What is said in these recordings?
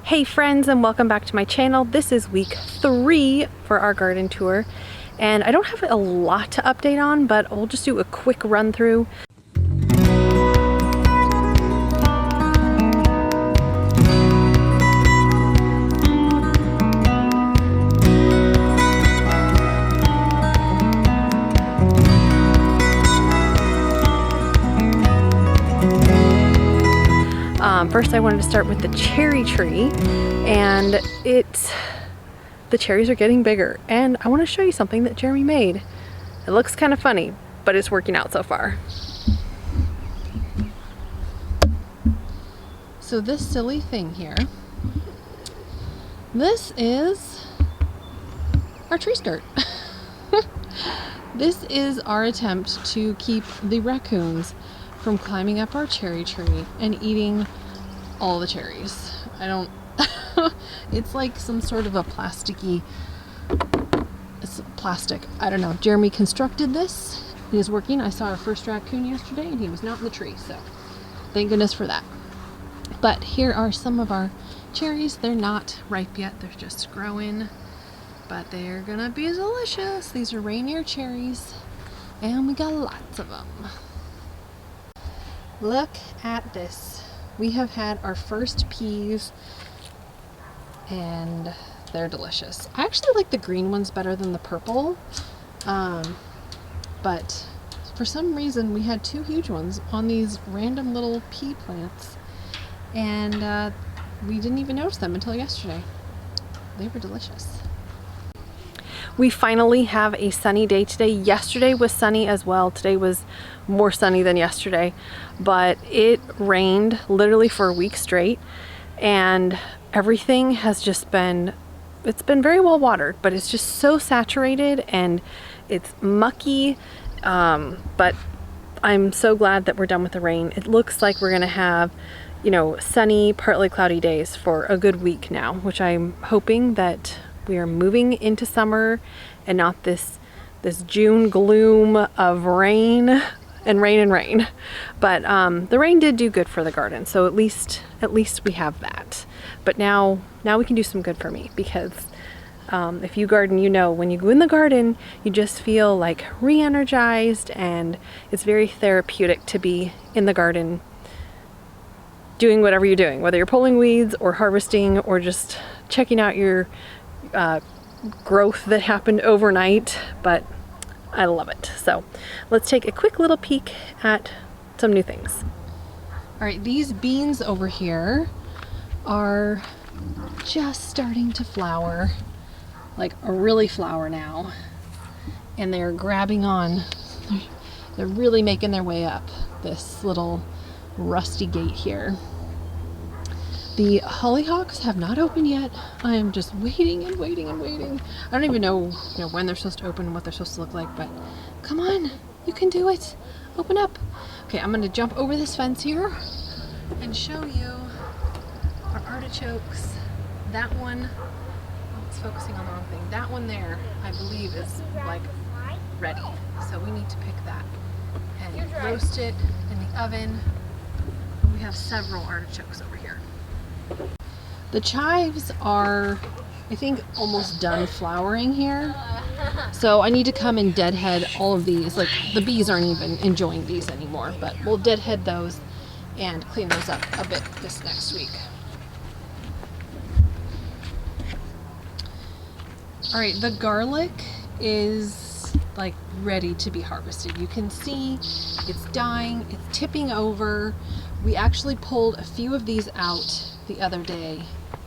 Hey friends, and welcome back to my channel. This is week 3 for our garden tour, and I don't have a lot to update on, but we'll just do a quick run through. First I wanted to start with the cherry tree, and the cherries are getting bigger, and I want to show you something that Jeremy made. It looks kind of funny, but it's working out so far. So this silly thing here, this is our tree skirt. This is our attempt to keep the raccoons from climbing up our cherry tree and eating all the cherries. It's like some sort of a it's plastic. I don't know. Jeremy constructed this. It is working. I saw our first raccoon yesterday and he was not in the tree, so thank goodness for that. But here are some of our cherries. They're not ripe yet. They're just growing, but they're gonna be delicious. These are Rainier Cherries, and we got lots of them. Look at this. We have had our first peas, and they're delicious. I actually like the green ones better than the purple, but for some reason we had 2 huge ones on these random little pea plants, and we didn't even notice them until yesterday. They were delicious. We finally have a sunny day today. Yesterday was sunny as well. Today was more sunny than yesterday, but it rained literally for a week straight, and everything has just been, it's been very well watered, but it's just so saturated and it's mucky. But I'm so glad that we're done with the rain. It looks like we're gonna have, you know, sunny, partly cloudy days for a good week now, which I'm hoping that we are moving into summer and not this June gloom of rain and rain and rain. But the rain did do good for the garden, so at least we have that. But now we can do some good for me, because if you garden, you know, when you go in the garden, you just feel like re-energized, and it's very therapeutic to be in the garden doing whatever you're doing, whether you're pulling weeds or harvesting or just checking out your growth that happened overnight. But I love it. So let's take a quick little peek at some new things. All right, these beans over here are just starting to flower, like really flower now, and they're grabbing on. They're really making their way up this little rusty gate here. The hollyhocks have not opened yet. I am just waiting and waiting and waiting. I don't even know, when they're supposed to open and what they're supposed to look like, but come on, you can do it. Open up. Okay, I'm gonna jump over this fence here and show you our artichokes. That one, oh, it's focusing on the wrong thing. That one there, I believe, is like ready. So we need to pick that and roast it in the oven. We have several artichokes over here. The chives are, I think, almost done flowering here. So I need to come and deadhead all of these. Like, the bees aren't even enjoying these anymore, but we'll deadhead those and clean those up a bit this next week. All right, the garlic is like ready to be harvested. You can see it's dying, it's tipping over. We actually pulled a few of these out the other day,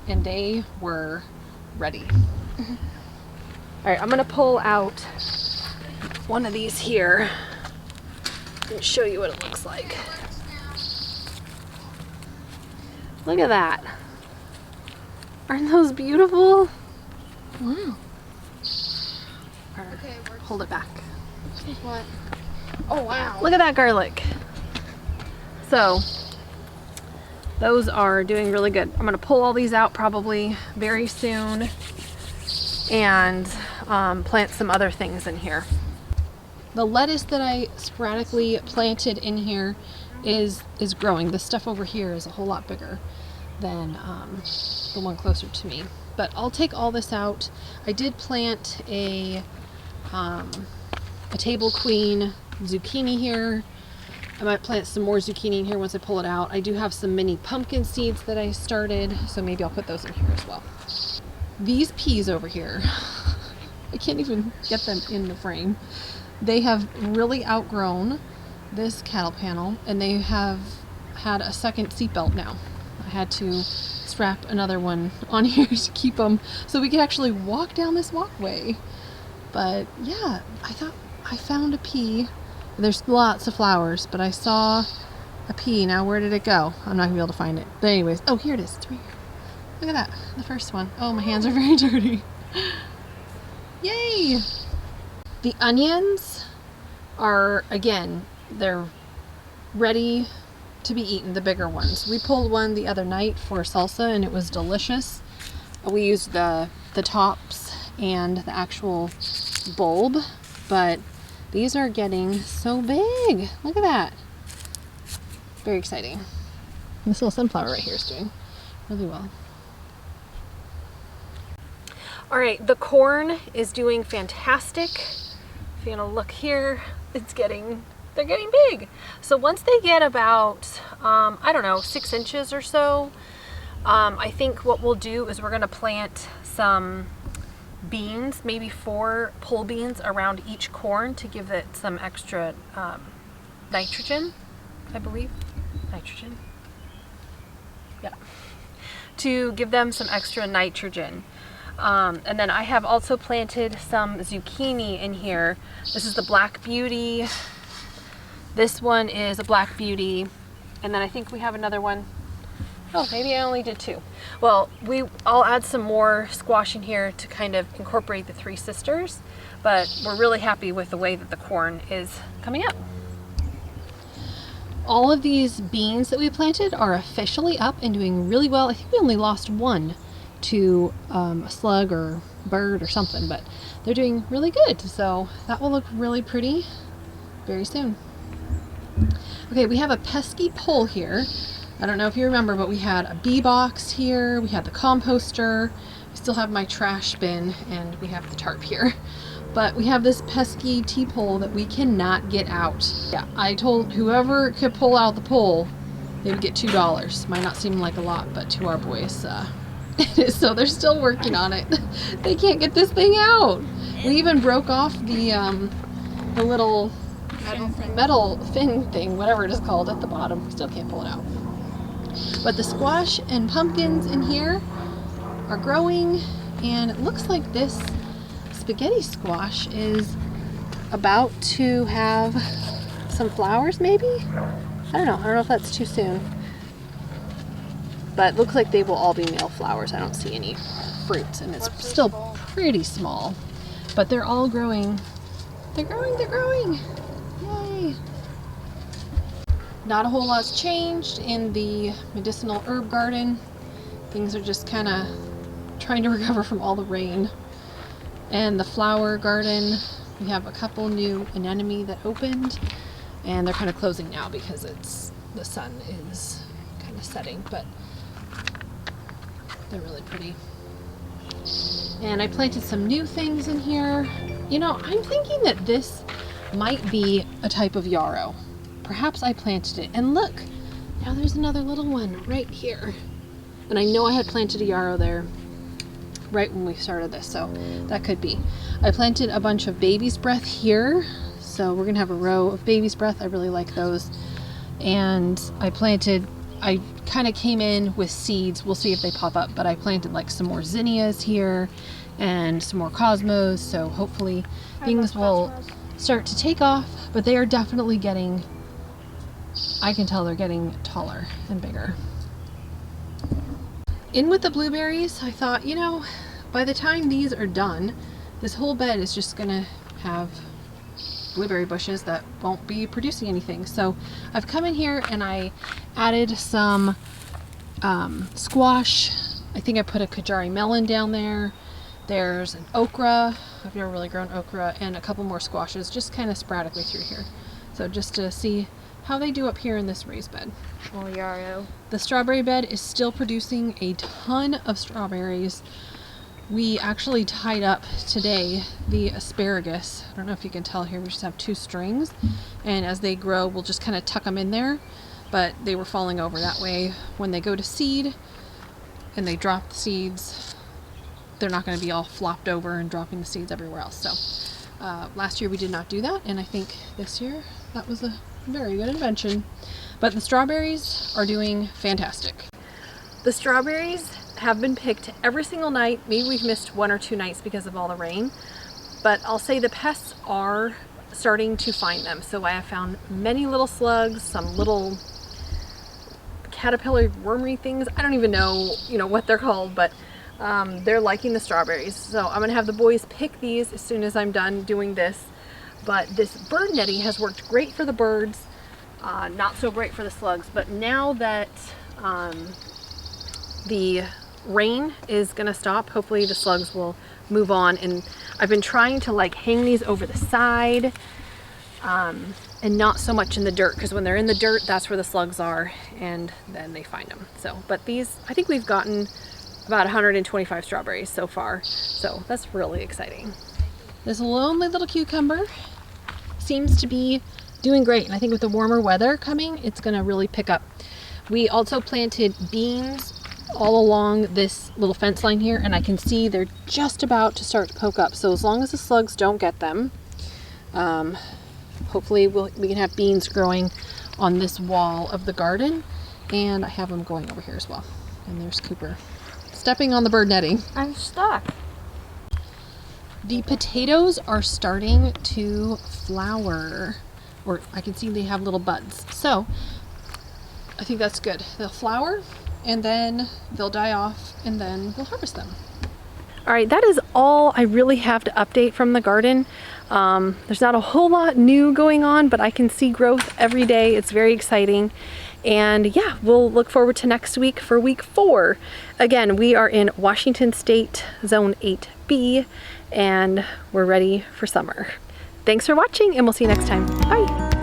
and they were ready. All right, I'm gonna pull out one of these here and show you what it looks like. Look at that. Aren't those beautiful? Wow. Okay, hold it back. What? Oh wow. Look at that garlic. So those are doing really good. I'm gonna pull all these out probably very soon and plant some other things in here. The lettuce that I sporadically planted in here is growing. This stuff over here is a whole lot bigger than the one closer to me. But I'll take all this out. I did plant a table queen zucchini here. I might plant some more zucchini in here once I pull it out. I do have some mini pumpkin seeds that I started, so maybe I'll put those in here as well. These peas over here, I can't even get them in the frame. They have really outgrown this cattle panel, and they have had a second seatbelt now. I had to strap another one on here to keep them so we could actually walk down this walkway. But yeah, I thought I found a pea. There's lots of flowers, but I saw a pea. Now where did it go? I'm not gonna be able to find it. But anyways, oh, here it is. It's right here. Look at that, the first one. Oh, my hands are very dirty. Yay! The onions are, again, they're ready to be eaten, the bigger ones. We pulled one the other night for salsa and it was delicious. We used the tops and the actual bulb, but these are getting so big. Look at that. Very exciting. This little sunflower right here is doing really well. All right, the corn is doing fantastic. If you want to look here, they're getting big. So once they get about, I don't know, 6 inches or so, I think what we'll do is we're gonna plant some beans, maybe 4 pole beans around each corn to give it some extra nitrogen, I believe. Nitrogen? Yeah. To give them some extra nitrogen. And then I have also planted some zucchini in here. This is the Black Beauty. This one is a Black Beauty. And then I think we have another one. Oh, maybe I only did 2. Well, I'll add some more squash in here to kind of incorporate the 3 sisters. But we're really happy with the way that the corn is coming up. All of these beans that we planted are officially up and doing really well. I think we only lost one to a slug or bird or something, but they're doing really good, so that will look really pretty very soon. Okay, we have a pesky pole here. I don't know if you remember, but we had a bee box here, we had the composter, I still have my trash bin, and we have the tarp here. But we have this pesky T-pole that we cannot get out. Yeah, I told whoever could pull out the pole, they would get $2. Might not seem like a lot, but to our boys, it is. So they're still working on it. They can't get this thing out. We even broke off the little metal fin thing, whatever it is called, at the bottom. We still can't pull it out. But the squash and pumpkins in here are growing, and it looks like this spaghetti squash is about to have some flowers, maybe? I don't know if that's too soon. But it looks like they will all be male flowers. I don't see any fruits, and it's still pretty small. But they're all growing. They're growing! Yay! Not a whole lot's changed in the medicinal herb garden. Things are just kind of trying to recover from all the rain. And the flower garden, we have a couple new anemone that opened, and they're kind of closing now because the sun is kind of setting, but they're really pretty. And I planted some new things in here. You know, I'm thinking that this might be a type of yarrow. Perhaps I planted it. And look, now there's another little one right here. And I know I had planted a yarrow there right when we started this, so that could be. I planted a bunch of baby's breath here. So we're gonna have a row of baby's breath. I really like those. And I kind of came in with seeds. We'll see if they pop up, but I planted like some more zinnias here and some more cosmos, so hopefully things will start to take off. But they are definitely getting, I can tell they're getting taller and bigger. In with the blueberries, I thought, you know, by the time these are done, this whole bed is just gonna have blueberry bushes that won't be producing anything. So I've come in here and I added some squash. I think I put a Kajari melon down there. There's an okra. I've never really grown okra, and a couple more squashes just kind of sporadically through here. So just to see how they do up here in this raised bed. Oh, yeah. The strawberry bed is still producing a ton of strawberries. We actually tied up today the asparagus. I don't know if you can tell here, we just have 2 strings, and as they grow we'll just kind of tuck them in there, but they were falling over. That way when they go to seed and they drop the seeds, they're not going to be all flopped over and dropping the seeds everywhere else. So last year we did not do that, and I think this year that was a very good invention. But the strawberries are doing fantastic. The strawberries have been picked every single night. Maybe we've missed 1 or 2 nights because of all the rain, but I'll say the pests are starting to find them. So I have found many little slugs, some little caterpillar wormy things. I don't even know, what they're called, but they're liking the strawberries. So I'm gonna have the boys pick these as soon as I'm done doing this. But this bird netting has worked great for the birds, not so great for the slugs. But now that the rain is gonna stop, hopefully the slugs will move on. And I've been trying to hang these over the side and not so much in the dirt, because when they're in the dirt, that's where the slugs are, and then they find them. So, but these, I think we've gotten about 125 strawberries so far, so that's really exciting. This lonely little cucumber seems to be doing great, and I think with the warmer weather coming, it's gonna really pick up. We also planted beans all along this little fence line here, and I can see they're just about to start to poke up. So as long as the slugs don't get them, hopefully we can have beans growing on this wall of the garden, and I have them going over here as well. And there's Cooper stepping on the bird netting. I'm stuck. The potatoes are starting to flower, or I can see they have little buds. So I think that's good. They'll flower and then they'll die off, and then we'll harvest them. All right, that is all I really have to update from the garden. There's not a whole lot new going on, but I can see growth every day. It's very exciting. And yeah, we'll look forward to next week for week 4. Again, we are in Washington State, Zone 8B, and we're ready for summer. Thanks for watching, and we'll see you next time. Bye.